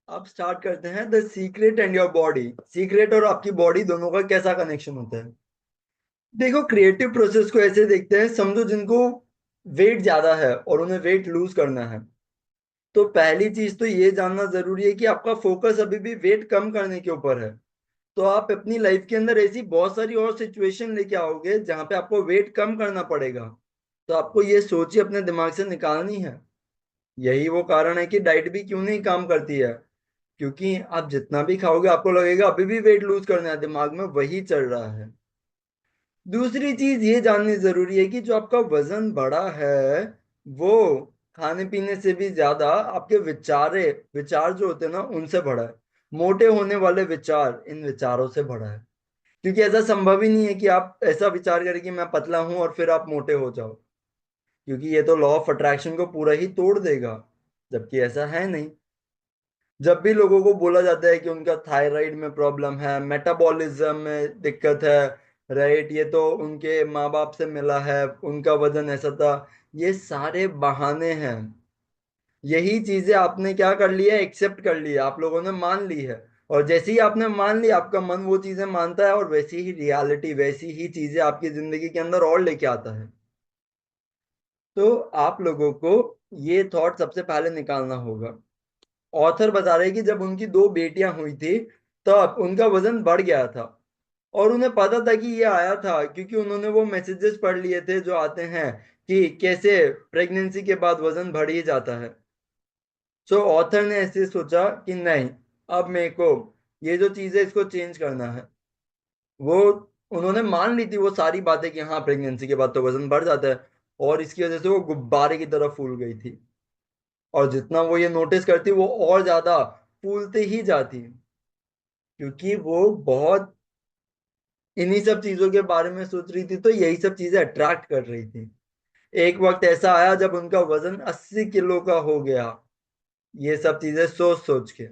अब स्टार्ट करते हैं the secret and your body. Secret और आपकी बॉडी दोनों का कैसा कनेक्शन होता है। देखो, क्रिएटिव प्रोसेस को ऐसे देखते हैं, समझो जिनको वेट ज्यादा है और उन्हें वेट लूज करना है, तो पहली चीज तो ये जानना जरूरी है कि आपका फोकस अभी भी वेट कम करने के ऊपर है। तो आप अपनी लाइफ के अंदर ऐसी बहुत सारी और सिचुएशन लेके आओगे जहां पे आपको वेट कम करना पड़ेगा। तो आपको ये सोच ही अपने दिमाग से निकालनी है। यही वो कारण है कि डाइट भी क्यों नहीं काम करती है, क्योंकि आप जितना भी खाओगे आपको लगेगा अभी भी वेट लूज करना है, दिमाग में वही चल रहा है। दूसरी चीज ये जाननी जरूरी है कि जो आपका वजन बढ़ा है वो खाने पीने से भी ज्यादा आपके विचार जो होते हैं ना उनसे बढ़ा है। मोटे होने वाले विचार इन विचारों से बढ़ा है। क्योंकि ऐसा संभव ही नहीं है कि आप ऐसा विचार करें कि मैं पतला हूं और फिर आप मोटे हो जाओ, क्योंकि ये तो लॉ ऑफ अट्रैक्शन को पूरा ही तोड़ देगा। जबकि ऐसा है नहीं। जब भी लोगों को बोला जाता है कि उनका थायराइड में प्रॉब्लम है, मेटाबॉलिज्म में दिक्कत है, राइट, ये तो उनके माँ बाप से मिला है, उनका वजन ऐसा था, ये सारे बहाने हैं। यही चीजें आपने क्या कर लिया, एक्सेप्ट कर लिया, आप लोगों ने मान ली है। और जैसे ही आपने मान ली, आपका मन वो चीजें मानता है और वैसी ही रियलिटी, वैसी ही चीजें आपकी जिंदगी के अंदर और लेके आता है। तो आप लोगों को ये थॉट सबसे पहले निकालना होगा। ऑथर बता रहे हैं कि जब उनकी दो बेटियां हुई थी तब उनका वजन बढ़ गया था। और उन्हें पता था कि ये आया था क्योंकि उन्होंने वो मैसेजेस पढ़ लिए थे जो आते हैं कि कैसे प्रेगनेंसी के बाद वजन बढ़ ही जाता है। सो ऑथर ने ऐसे सोचा कि नहीं, अब मेरे को ये जो चीज है इसको चेंज करना है। वो उन्होंने मान ली थी वो सारी बातें कि हाँ प्रेगनेंसी के बाद तो वजन बढ़ जाता है, और इसकी वजह से वो गुब्बारे की तरह फूल गई थी। और जितना वो ये नोटिस करती वो और ज्यादा फूलते ही जाती, क्योंकि वो बहुत इन्हीं सब चीजों के बारे में सोच रही थी, तो यही सब चीजें अट्रैक्ट कर रही थी। एक वक्त ऐसा आया जब उनका वजन 80 किलो का हो गया, ये सब चीजें सोच सोच के।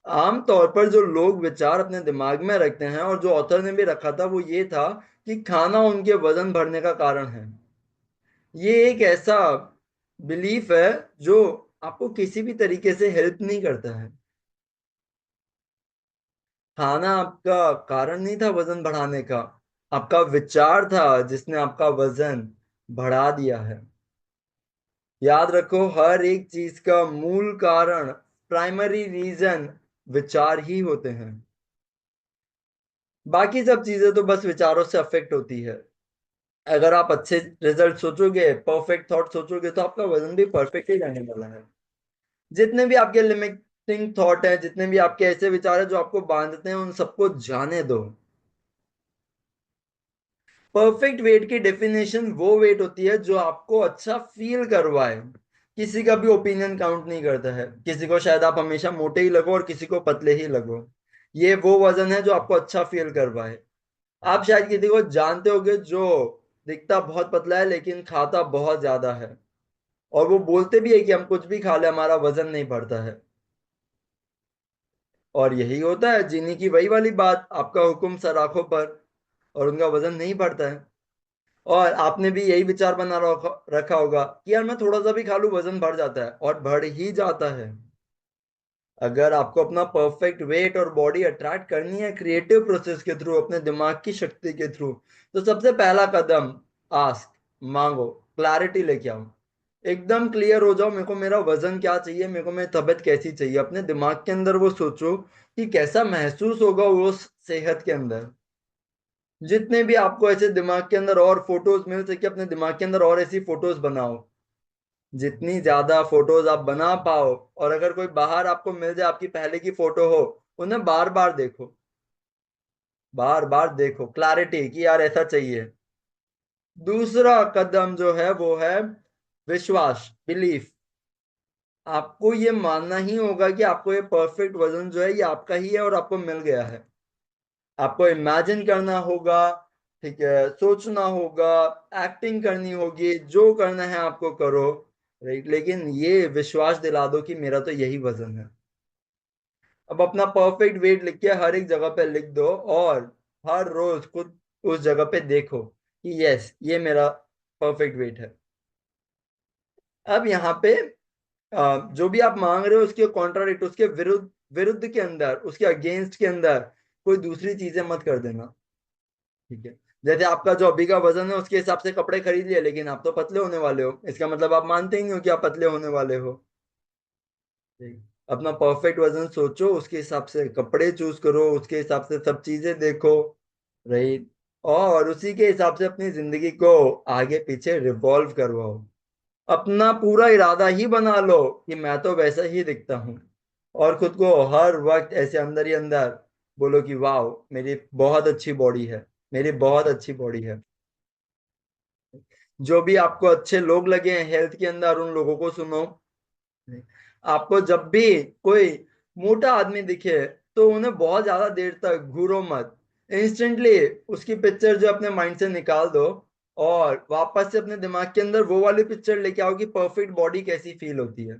आमतौर पर जो लोग विचार अपने दिमाग में रखते हैं, और जो ऑथर ने भी रखा था, वो ये था कि खाना उनके वजन बढ़ने का कारण है। ये एक ऐसा बिलीफ है जो आपको किसी भी तरीके से हेल्प नहीं करता है। खाना आपका कारण नहीं था वजन बढ़ाने का, आपका विचार था जिसने आपका वजन बढ़ा दिया है। याद रखो, हर एक चीज का मूल कारण, प्राइमरी रीजन विचार ही होते हैं। बाकी सब चीजें तो बस विचारों से अफेक्ट होती है। अगर आप अच्छे रिजल्ट सोचोगे, परफेक्ट थॉट सोचोगे, तो आपका वजन भी परफेक्ट ही रहने वाला है। जितने भी आपके लिमिटिंग थॉट है, जितने भी आपके ऐसे विचार है जो आपको बांधते हैं, उन सबको जाने दो। परफेक्ट वेट की डेफिनेशन वो वेट होती है जो आपको अच्छा फील करवाए। किसी का भी ओपिनियन काउंट नहीं करता है, किसी को शायद आप हमेशा मोटे ही लगो और किसी को पतले ही लगो। ये वो वजन है जो आपको अच्छा फील करवाए। आप शायद किसी को जानते होगे जो दिखता बहुत पतला है लेकिन खाता बहुत ज्यादा है, और वो बोलते भी है कि हम कुछ भी खा ले हमारा वजन नहीं बढ़ता है। और यही होता है जीनी की वही वाली बात, आपका हुक्म सर आंखों पर, और उनका वजन नहीं बढ़ता है। और आपने भी यही विचार बना रखा होगा कि यार मैं थोड़ा सा भी खा लूं वजन बढ़ जाता है, और बढ़ ही जाता है। अगर आपको अपना परफेक्ट वेट और बॉडी अट्रैक्ट करनी है क्रिएटिव प्रोसेस के थ्रू, अपने दिमाग की शक्ति के थ्रू, तो सबसे पहला कदम, आस्क, मांगो, क्लैरिटी लेके आओ। एकदम क्लियर हो जाओ, मेरे को मेरा वजन क्या चाहिए, मेरे को मेरी तबीयत कैसी चाहिए। अपने दिमाग के अंदर वो सोचो कि कैसा महसूस होगा उस सेहत के अंदर। जितने भी आपको ऐसे दिमाग के अंदर और फोटोज मिल सके, अपने दिमाग के अंदर और ऐसी फोटोज बनाओ। जितनी ज्यादा फोटोज आप बना पाओ, और अगर कोई बाहर आपको मिल जाए आपकी पहले की फोटो हो, उन्हें बार बार देखो, बार बार देखो, क्लैरिटी कि यार ऐसा चाहिए। दूसरा कदम जो है वो है विश्वास, बिलीफ। आपको ये मानना ही होगा कि आपको ये परफेक्ट वजन जो है ये आपका ही है और आपको मिल गया है। आपको इमेजिन करना होगा, ठीक है, सोचना होगा, एक्टिंग करनी होगी, जो करना है आपको करो, राइट, लेकिन ये विश्वास दिला दो कि मेरा तो यही वजन है। अब अपना परफेक्ट वेट लिख के हर एक जगह पे लिख दो, और हर रोज खुद उस जगह पे देखो कि यस ये मेरा परफेक्ट वेट है। अब यहाँ पे जो भी आप मांग रहे हो उसके कॉन्ट्राडिक्ट, उसके विरुद्ध, विरुद्ध के अंदर, उसके अगेंस्ट के अंदर कोई दूसरी चीजें मत कर देना। ठीक है। जैसे आपका जो अभी का वजन है उसके हिसाब से कपड़े खरीद लिए, लेकिन आप तो पतले होने वाले हो, इसका मतलब आप मानते ही नहीं हो कि आप पतले होने वाले हो। ठीक। अपना परफेक्ट वजन सोचो, उसके हिसाब से कपड़े चूज करो, उसके हिसाब से सब चीजें देखो। राइट। और उसी के हिसाब से अपनी जिंदगी को आगे पीछे रिवॉल्व करवाओ। अपना पूरा इरादा ही बना लो कि मैं तो वैसा ही दिखता हूँ, और खुद को हर वक्त ऐसे अंदर ही अंदर बोलो कि वाह, मेरी बहुत अच्छी बॉडी है, मेरी बहुत अच्छी बॉडी है। जो भी आपको अच्छे लोग लगे हैं हेल्थ के अंदर, उन लोगों को सुनो। आपको जब भी कोई मोटा आदमी दिखे तो उन्हें बहुत ज्यादा देर तक घूरो मत। इंस्टेंटली उसकी पिक्चर जो अपने माइंड से निकाल दो, और वापस से अपने दिमाग के अंदर वो वाली पिक्चर लेके आओ कि परफेक्ट बॉडी कैसी फील होती है।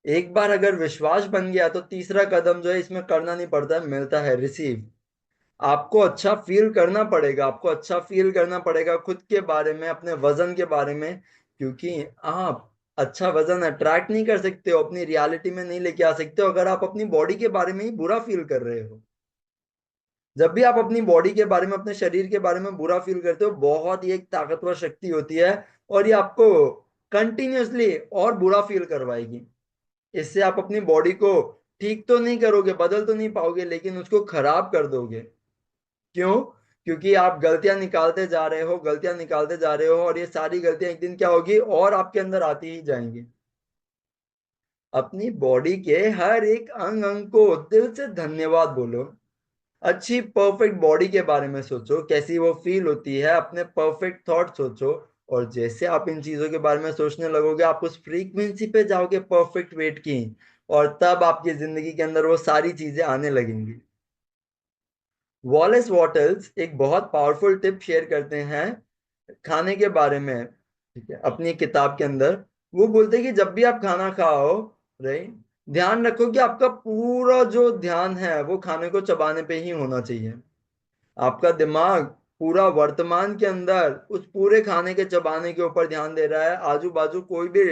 एक बार अगर विश्वास बन गया तो तीसरा कदम जो है इसमें करना नहीं पड़ता है, मिलता है, रिसीव। आपको अच्छा फील करना पड़ेगा, आपको अच्छा फील करना पड़ेगा खुद के बारे में, अपने वजन के बारे में। क्योंकि आप अच्छा वजन अट्रैक्ट नहीं कर सकते हो, अपनी रियलिटी में नहीं लेके आ सकते हो अगर आप अपनी बॉडी के बारे में ही बुरा फील कर रहे हो। जब भी आप अपनी बॉडी के बारे में, अपने शरीर के बारे में बुरा फील करते हो, बहुत ही एक ताकतवर शक्ति होती है, और ये आपको कंटिन्यूअसली और बुरा फील करवाएगी। इससे आप अपनी बॉडी को ठीक तो नहीं करोगे, बदल तो नहीं पाओगे, लेकिन उसको खराब कर दोगे। क्यों? क्योंकि आप गलतियां निकालते जा रहे हो, गलतियां निकालते जा रहे हो, और ये सारी गलतियां एक दिन क्या होगी, और आपके अंदर आती ही जाएंगी। अपनी बॉडी के हर एक अंग अंग को दिल से धन्यवाद बोलो। अच्छी परफेक्ट बॉडी के बारे में सोचो, कैसी वो फील होती है, अपने परफेक्ट थॉट सोचो। और जैसे आप इन चीजों के बारे में सोचने लगोगे, आप उस फ्रीक्वेंसी पे जाओगे परफेक्ट वेट की, और तब आपकी जिंदगी के अंदर वो सारी चीजें आने लगेंगी। वॉलेस वॉटल्स एक बहुत पावरफुल टिप शेयर करते हैं खाने के बारे में। ठीक है, अपनी किताब के अंदर वो बोलते हैं कि जब भी आप खाना खाओ, राइट, ध्यान रखो कि आपका पूरा जो ध्यान है वो खाने को चबाने पे ही होना चाहिए। आपका दिमाग पूरा वर्तमान के अंदर उस पूरे खाने के चबाने के ऊपर ध्यान दे रहा है, आजू बाजू कोई भी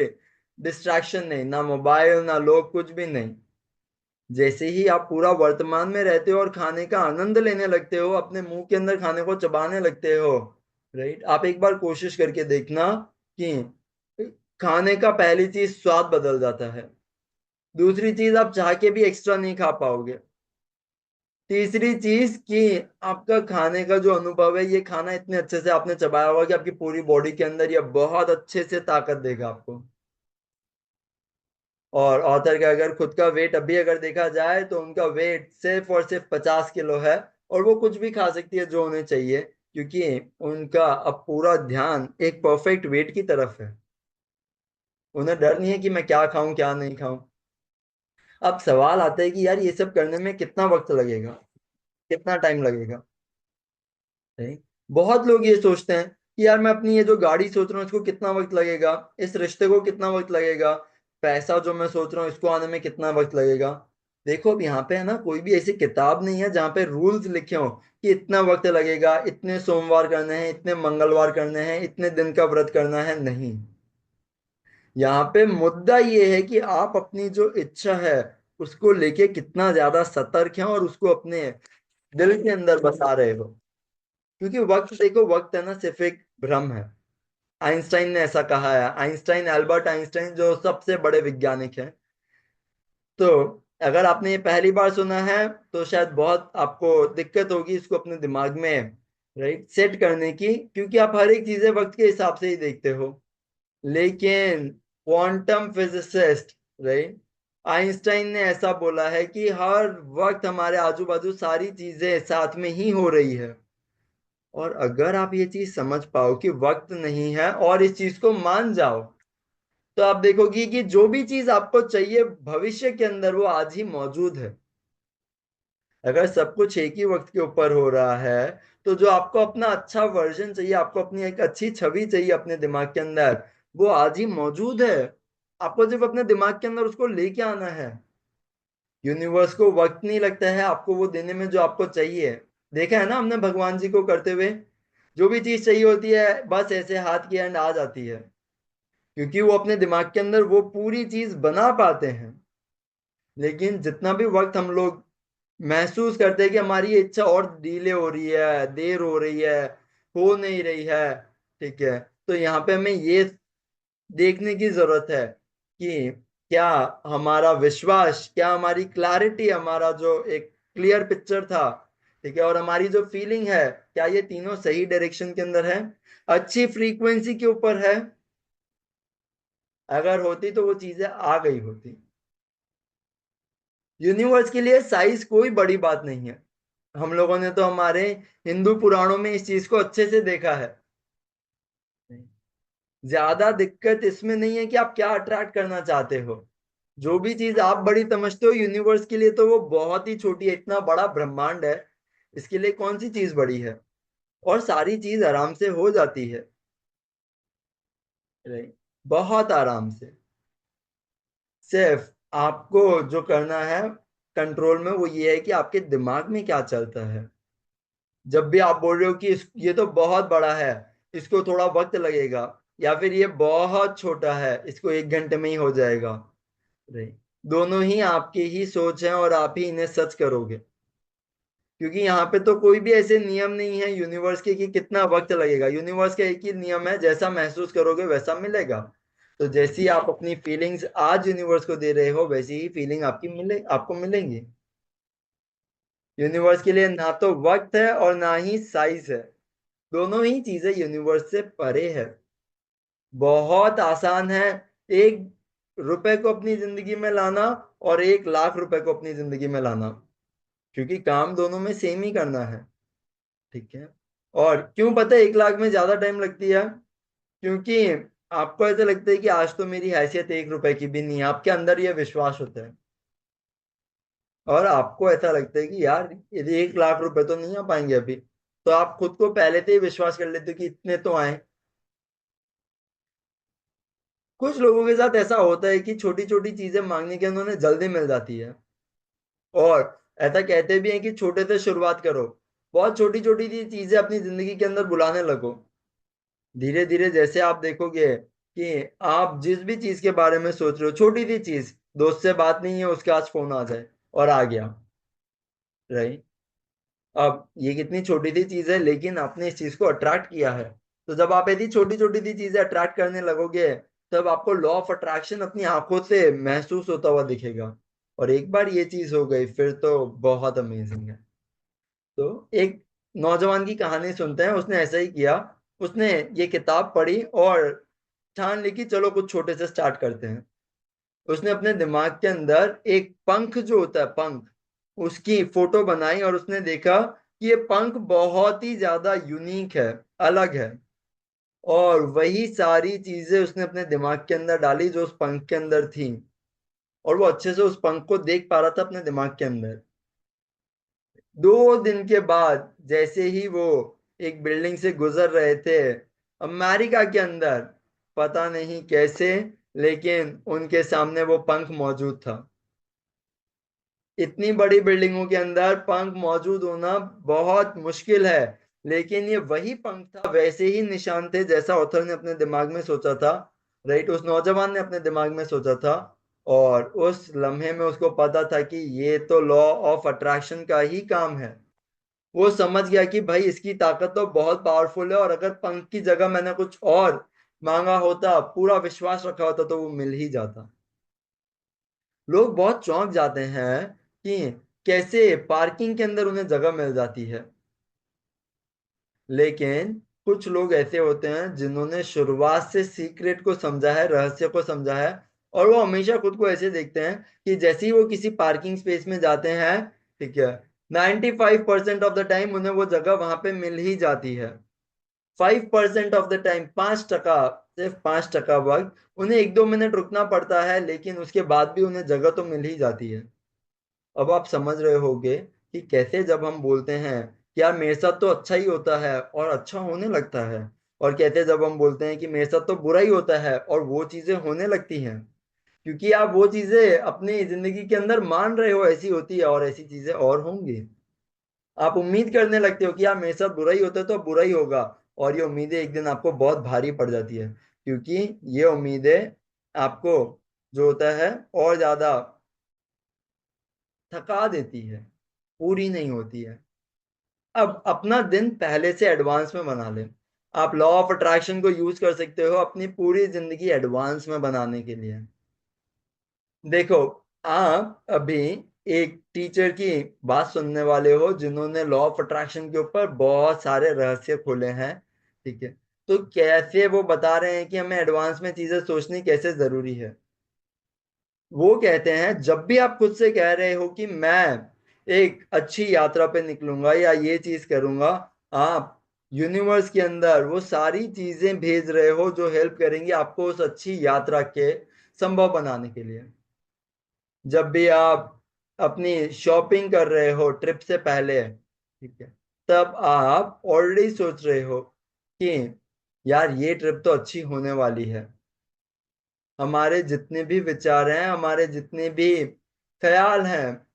डिस्ट्रैक्शन नहीं, ना मोबाइल ना लोग, कुछ भी नहीं। जैसे ही आप पूरा वर्तमान में रहते हो और खाने का आनंद लेने लगते हो, अपने मुंह के अंदर खाने को चबाने लगते हो, राइट, आप एक बार कोशिश करके देखना कि खाने का पहली चीज स्वाद बदल जाता है। दूसरी चीज, आप चाह के भी एक्स्ट्रा नहीं खा पाओगे। तीसरी चीज कि आपका खाने का जो अनुभव है, ये खाना इतने अच्छे से आपने चबाया होगा कि आपकी पूरी बॉडी के अंदर ये बहुत अच्छे से ताकत देगा आपको। और ऑथर का अगर खुद का वेट अभी अगर देखा जाए तो उनका वेट सिर्फ और सिर्फ 50 किलो है, और वो कुछ भी खा सकती है जो उन्हें चाहिए, क्योंकि उनका अब पूरा ध्यान एक परफेक्ट वेट की तरफ है। उन्हें डर नहीं है कि मैं क्या खाऊं क्या नहीं खाऊं। अब सवाल आता है कि यार ये सब करने में कितना वक्त लगेगा, कितना टाइम लगेगा। नहीं? बहुत लोग ये सोचते हैं कि यार मैं अपनी ये जो गाड़ी सोच रहा हूँ इसको कितना वक्त लगेगा, इस रिश्ते को कितना वक्त लगेगा, पैसा जो मैं सोच रहा हूँ इसको आने में कितना वक्त लगेगा। देखो अब यहाँ पे है ना, कोई भी ऐसी किताब नहीं है जहाँ पे रूल्स लिखे हो कि इतना वक्त लगेगा, इतने सोमवार करने हैं, इतने मंगलवार करने हैं, इतने दिन का व्रत करना है, नहीं। यहाँ पे मुद्दा ये है कि आप अपनी जो इच्छा है उसको लेके कितना ज्यादा सतर्क हैं, और उसको अपने दिल के अंदर बसा रहे हो। क्योंकि वक्त, देखो वक्त है ना सिर्फ एक भ्रम है। आइंस्टाइन ने ऐसा कहा है, आइंस्टाइन, एल्बर्ट आइंस्टाइन जो सबसे बड़े वैज्ञानिक हैं। तो अगर आपने ये पहली बार सुना है तो शायद बहुत आपको दिक्कत होगी इसको अपने दिमाग में, राइट, सेट करने की, क्योंकि आप हर एक चीजें वक्त के हिसाब से ही देखते हो। लेकिन क्वांटम फिजिसिस्ट, राइट, आइंस्टाइन ने ऐसा बोला है कि हर वक्त हमारे आजू बाजू सारी चीजें साथ में ही हो रही है। और अगर आप ये चीज समझ पाओ कि वक्त नहीं है, और इस चीज को मान जाओ, तो आप देखोगी कि जो भी चीज आपको चाहिए भविष्य के अंदर वो आज ही मौजूद है। अगर सब कुछ एक ही वक्त के ऊपर हो रहा है, तो जो आपको अपना अच्छा वर्जन चाहिए, आपको अपनी एक अच्छी छवि चाहिए अपने दिमाग के अंदर, वो आज ही मौजूद है। आपको सिर्फ अपने दिमाग के अंदर उसको लेके आना है। यूनिवर्स को वक्त नहीं लगता है आपको वो देने में जो आपको चाहिए। देखा है ना हमने भगवान जी को करते हुए, जो भी चीज चाहिए होती है बस ऐसे हाथ की एंड आ जाती है। क्योंकि वो अपने दिमाग के अंदर वो पूरी चीज बना पाते हैं। लेकिन जितना भी वक्त हम लोग महसूस करते हैं कि हमारी ये इच्छा और डिले हो रही है, देर हो रही है, हो नहीं रही है, ठीक है, तो यहाँ पे हमें ये देखने की जरूरत है कि क्या हमारा विश्वास, क्या हमारी क्लैरिटी, हमारा जो एक क्लियर पिक्चर था, ठीक है, और हमारी जो फीलिंग है, क्या ये तीनों सही डायरेक्शन के अंदर है, अच्छी फ्रीक्वेंसी के ऊपर है। अगर होती तो वो चीजें आ गई होती। यूनिवर्स के लिए साइज कोई बड़ी बात नहीं है। हम लोगों ने तो हमारे हिंदू पुराणों में इस चीज को अच्छे से देखा है। ज्यादा दिक्कत इसमें नहीं है कि आप क्या अट्रैक्ट करना चाहते हो। जो भी चीज आप बड़ी समझते हो, यूनिवर्स के लिए तो वो बहुत ही छोटी है। इतना बड़ा ब्रह्मांड है, इसके लिए कौन सी चीज बड़ी है। और सारी चीज आराम से हो जाती है। राइट। बहुत आराम से। सिर्फ आपको जो करना है कंट्रोल में, वो ये है कि आपके दिमाग में क्या चलता है। जब भी आप बोल रहे हो कि ये तो बहुत बड़ा है, इसको थोड़ा वक्त लगेगा, या फिर ये बहुत छोटा है, इसको 1 घंटे में ही हो जाएगा, नहीं, दोनों ही आपकी ही सोच है और आप ही इन्हें सच करोगे। क्योंकि यहाँ पे तो कोई भी ऐसे नियम नहीं है यूनिवर्स के कि कितना वक्त लगेगा। यूनिवर्स का एक ही नियम है, जैसा महसूस करोगे वैसा मिलेगा। तो जैसी आप अपनी फीलिंग्स आज यूनिवर्स को दे रहे हो, वैसी ही फीलिंग आपको मिलेंगी। यूनिवर्स के लिए ना तो वक्त है और ना ही साइज है। दोनों ही चीजें यूनिवर्स से परे है। बहुत आसान है 1 रुपए को अपनी जिंदगी में लाना और 1 लाख रुपए को अपनी जिंदगी में लाना, क्योंकि काम दोनों में सेम ही करना है। ठीक है। और क्यों पता है 1 लाख में ज्यादा टाइम लगती है? क्योंकि आपको ऐसा लगता है कि आज तो मेरी हैसियत 1 रुपए की भी नहीं है, आपके अंदर यह विश्वास होता है। और आपको ऐसा लगता है कि यार ये 1 लाख रुपए तो नहीं आ पाएंगे अभी, तो आप खुद को पहले से ही विश्वास कर लेते हो कि इतने तो आए। कुछ लोगों के साथ ऐसा होता है कि छोटी छोटी चीजें मांगने के उन्होंने जल्दी मिल जाती है। और ऐसा कहते भी हैं कि छोटे से शुरुआत करो। बहुत छोटी छोटी सी चीजें अपनी जिंदगी के अंदर बुलाने लगो। धीरे धीरे जैसे आप देखोगे कि आप जिस भी चीज के बारे में सोच रहे हो, छोटी सी चीज, दोस्त से बात नहीं है, उसके आज फोन आ जाए और आ गया। राइट। अब ये कितनी छोटी सी चीज है, लेकिन आपने इस चीज को अट्रैक्ट किया है। तो जब आप ऐसी छोटी छोटी सी चीजें अट्रैक्ट करने लगोगे, तब आपको लॉ ऑफ अट्रैक्शन अपनी आंखों से महसूस होता हुआ दिखेगा। और एक बार ये चीज हो गई, फिर तो बहुत अमेजिंग है। तो एक नौजवान की कहानी सुनते हैं, उसने ऐसा ही किया। उसने ये किताब पढ़ी और ठान ली कि चलो कुछ छोटे से स्टार्ट करते हैं। उसने अपने दिमाग के अंदर एक पंख जो होता है, पंख, उसकी फोटो बनाई और उसने देखा कि ये पंख बहुत ही ज्यादा यूनिक है, अलग है। और वही सारी चीजें उसने अपने दिमाग के अंदर डाली जो उस पंख के अंदर थी। और वो अच्छे से उस पंख को देख पा रहा था अपने दिमाग के अंदर। 2 दिन के बाद जैसे ही वो एक बिल्डिंग से गुजर रहे थे अमेरिका के अंदर, पता नहीं कैसे, लेकिन उनके सामने वो पंख मौजूद था। इतनी बड़ी बिल्डिंगों के अंदर पंख मौजूद होना बहुत मुश्किल है। लेकिन ये वही पंख था, वैसे ही निशान थे जैसा ऑथर ने अपने दिमाग में सोचा था। राइट, उस नौजवान ने अपने दिमाग में सोचा था। और उस लम्हे में उसको पता था कि ये तो लॉ ऑफ अट्रैक्शन का ही काम है। वो समझ गया कि भाई इसकी ताकत तो बहुत पावरफुल है, और अगर पंख की जगह मैंने कुछ और मांगा होता, पूरा विश्वास रखा होता, तो वो मिल ही जाता। लोग बहुत चौंक जाते हैं कि कैसे पार्किंग के अंदर उन्हें जगह मिल जाती है। लेकिन कुछ लोग ऐसे होते हैं जिन्होंने शुरुआत से सीक्रेट को समझा है, रहस्य को समझा है। और वो हमेशा खुद को ऐसे देखते हैं कि जैसे ही वो किसी पार्किंग स्पेस में जाते हैं, ठीक है, 95% ऑफ द टाइम उन्हें वो जगह वहां पे मिल ही जाती है। 5% ऑफ द टाइम, 5%, सिर्फ 5% वक्त उन्हें 1-2 मिनट रुकना पड़ता है, लेकिन उसके बाद भी उन्हें जगह तो मिल ही जाती है। अब आप समझ रहे होगे कि कैसे जब हम बोलते हैं कि यार मेरे साथ तो अच्छा ही होता है और अच्छा होने लगता है, और कहते जब हम बोलते हैं कि मेरे साथ तो बुरा ही होता है और वो चीजें होने लगती हैं। क्योंकि आप वो चीजें अपनी जिंदगी के अंदर मान रहे हो ऐसी होती है, और ऐसी चीजें और होंगी। आप उम्मीद करने लगते हो कि यार मेरे साथ बुरा ही होता है तो अब बुरा ही होगा, और ये उम्मीदें एक दिन आपको बहुत भारी पड़ जाती है। क्योंकि ये उम्मीदें आपको जो होता है और ज्यादा थका देती है, पूरी नहीं होती है। अब अपना दिन पहले से एडवांस में बना ले। आप लॉ ऑफ अट्रैक्शन को यूज कर सकते हो अपनी पूरी जिंदगी एडवांस में बनाने के लिए। देखो, आप अभी एक टीचर की बात सुनने वाले हो जिन्होंने लॉ ऑफ अट्रैक्शन के ऊपर बहुत सारे रहस्य खोले हैं। ठीक है, तो कैसे वो बता रहे हैं कि हमें एडवांस में चीजें सोचनी कैसे जरूरी है। वो कहते हैं जब भी आप खुद से कह रहे हो कि मैं एक अच्छी यात्रा पे निकलूंगा या ये चीज करूंगा, आप यूनिवर्स के अंदर वो सारी चीजें भेज रहे हो जो हेल्प करेंगी आपको उस अच्छी यात्रा के संभव बनाने के लिए। जब भी आप अपनी शॉपिंग कर रहे हो ट्रिप से पहले, ठीक है, तब आप ऑलरेडी सोच रहे हो कि यार ये ट्रिप तो अच्छी होने वाली है। हमारे जितने भी विचार हैं, हमारे जितने भी ख्याल हैं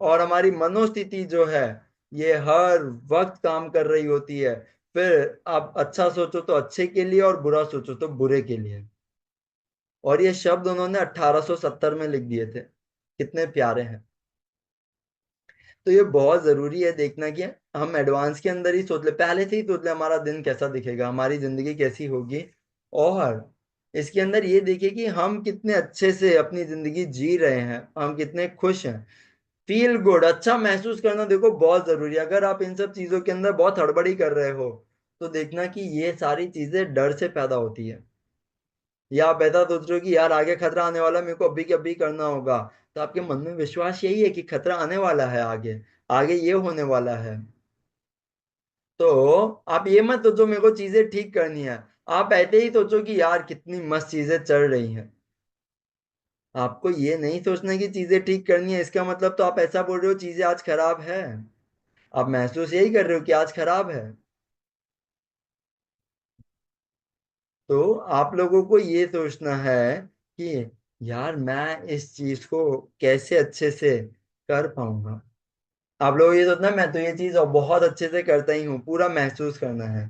और हमारी मनोस्थिति जो है, ये हर वक्त काम कर रही होती है। फिर आप अच्छा सोचो तो अच्छे के लिए और बुरा सोचो तो बुरे के लिए। और ये शब्द उन्होंने 1870 में लिख दिए थे। कितने प्यारे हैं। तो ये बहुत जरूरी है देखना कि हम एडवांस के अंदर ही सोच ले, पहले से ही सोच ले हमारा दिन कैसा दिखेगा, हमारी जिंदगी कैसी होगी। और इसके अंदर ये देखिए कि हम कितने अच्छे से अपनी जिंदगी जी रहे हैं, हम कितने खुश हैं। फील गुड, अच्छा महसूस करना देखो बहुत जरूरी है। अगर आप इन सब चीजों के अंदर बहुत हड़बड़ी कर रहे हो तो देखना कि ये सारी चीजें डर से पैदा होती है। या आप ऐसा सोच रहे हो कि यार आगे खतरा आने वाला है, मेरे को अभी के अभी करना होगा। तो आपके मन में विश्वास यही है कि खतरा आने वाला है, आगे आगे ये होने वाला है। तो आप ये मत सोचो मेरे को चीजें ठीक करनी है। आप ऐसे ही सोचो कि यार कितनी मस्त चीजें चल रही हैं। आपको ये नहीं सोचना कि चीजें ठीक करनी है, इसका मतलब तो आप ऐसा बोल रहे हो चीजें आज खराब है। आप महसूस यही कर रहे हो कि आज खराब है। तो आप लोगों को ये सोचना है कि यार मैं इस चीज को कैसे अच्छे से कर पाऊंगा। आप लोग ये सोचना मैं तो ये चीज बहुत अच्छे से करता ही हूँ, पूरा महसूस करना है।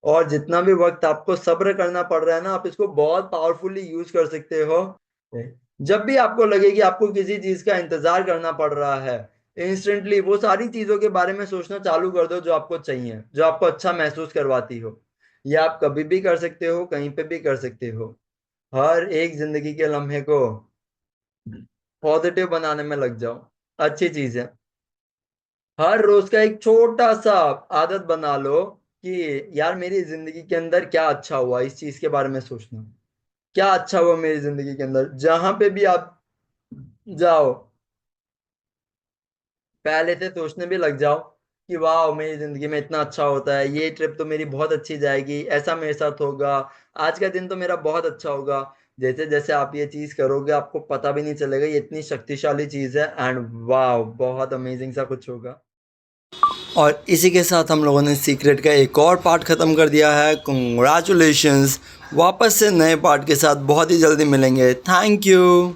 और जितना भी वक्त आपको सब्र करना पड़ रहा है ना, आप इसको बहुत पावरफुली यूज कर सकते हो। जब भी आपको लगे कि आपको किसी चीज का इंतजार करना पड़ रहा है, इंस्टेंटली वो सारी चीजों के बारे में सोचना चालू कर दो जो आपको चाहिए, जो आपको अच्छा महसूस करवाती हो। ये आप कभी भी कर सकते हो, कहीं पे भी कर सकते हो। हर एक जिंदगी के लम्हे को पॉजिटिव बनाने में लग जाओ। अच्छी चीज है। हर रोज का एक छोटा सा आदत बना लो कि यार मेरी जिंदगी के अंदर क्या अच्छा हुआ, इस चीज के बारे में सोचना। क्या अच्छा हुआ मेरी जिंदगी के अंदर, जहां पे भी आप जाओ पहले से सोचने भी लग जाओ कि वाह मेरी जिंदगी में इतना अच्छा होता है, ये ट्रिप तो मेरी बहुत अच्छी जाएगी, ऐसा मेरे साथ होगा, आज का दिन तो मेरा बहुत अच्छा होगा। जैसे जैसे आप ये चीज करोगे आपको पता भी नहीं चलेगा ये इतनी शक्तिशाली चीज है, एंड वाह बहुत अमेजिंग सा कुछ होगा। और इसी के साथ हम लोगों ने सीक्रेट का एक और पार्ट ख़त्म कर दिया है। कंग्रेचुलेशंस। वापस से नए पार्ट के साथ बहुत ही जल्दी मिलेंगे। Thank you.